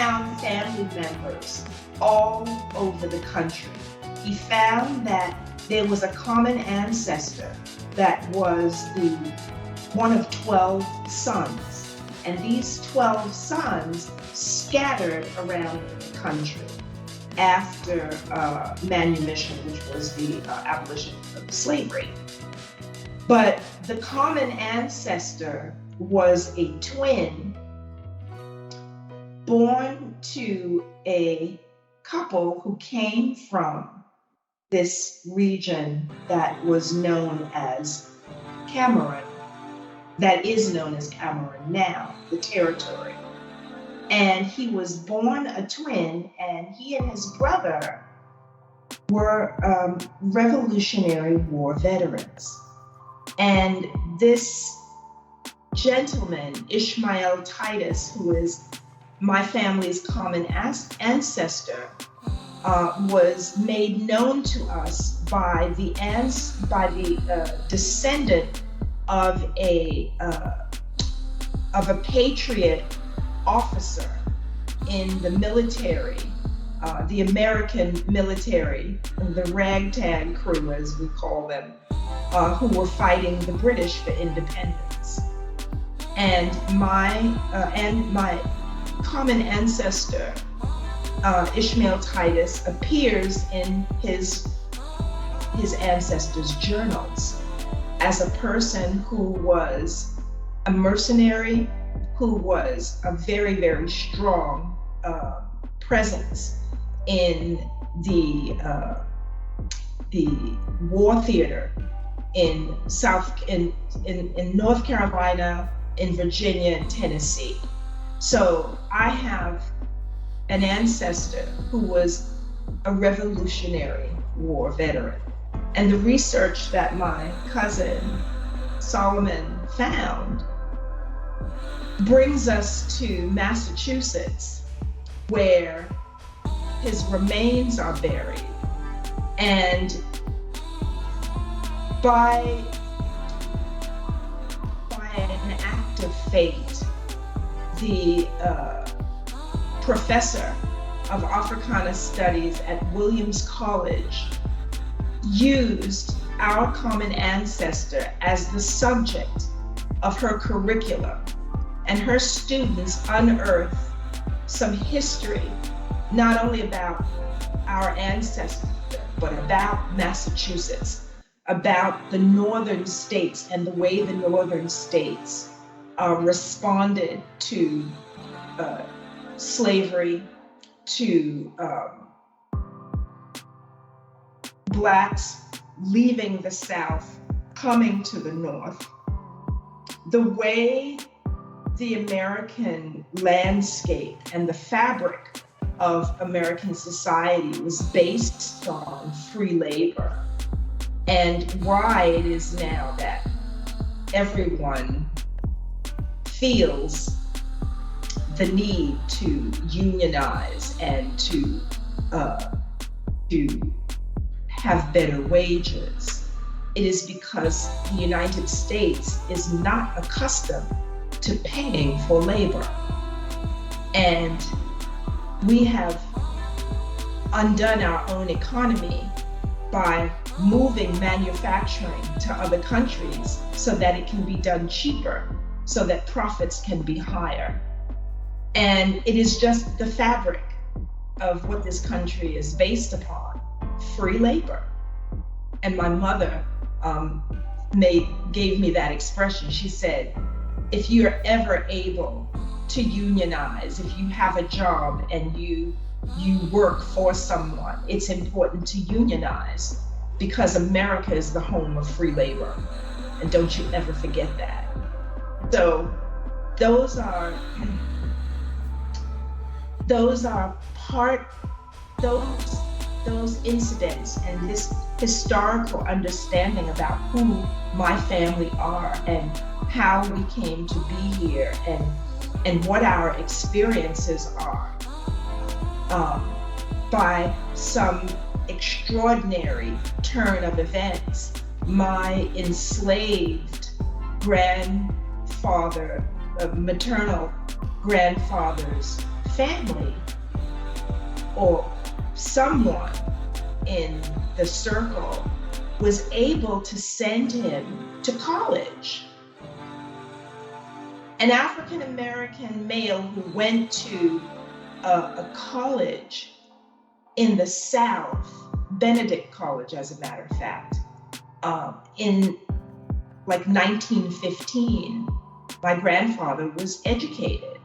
found family members all over the country. He found that there was a common ancestor that was the one of 12 sons. And these 12 sons scattered around the country after manumission, which was the abolition of slavery. But the common ancestor was a twin born to a couple who came from this region that was known as Cameroon, that is known as Cameroon now, the territory. And he was born a twin, and he and his brother were Revolutionary War veterans. And this gentleman, Ishmael Titus, who is my family's common ancestor, was made known to us by the descendant of a patriot officer in the military, the American military, the ragtag crew, as we call them, who were fighting the British for independence. And my common ancestor, Ishmael Titus, appears in his ancestors' journals as a person who was a mercenary, who was a very, very strong presence in the war theater in North Carolina, in Virginia, and Tennessee. So I have an ancestor who was a Revolutionary War veteran. And the research that my cousin Solomon found brings us to Massachusetts, where his remains are buried. And by an act of fate, the professor of Africana Studies at Williams College used our common ancestor as the subject of her curriculum, and her students unearthed some history, not only about our ancestors, but about Massachusetts, about the northern states and the way the northern states responded to slavery, to Blacks leaving the South, coming to the North. The way the American landscape and the fabric of American society was based on free labor, and why it is now that everyone feels the need to unionize and to have better wages. It is because the United States is not accustomed to paying for labor. And we have undone our own economy by moving manufacturing to other countries so that it can be done cheaper, so that profits can be higher. And it is just the fabric of what this country is based upon, free labor. And my mother gave me that expression. She said, if you're ever able to unionize, if you have a job and you work for someone, it's important to unionize, because America is the home of free labor. And don't you ever forget that. So those are those incidents and this historical understanding about who my family are and how we came to be here and what our experiences are. By some extraordinary turn of events, my enslaved grandfather, maternal grandfather's family or someone in the circle was able to send him to college. An African American male who went to a college in the South, Benedict College, as a matter of fact, in like 1915, my grandfather was educated.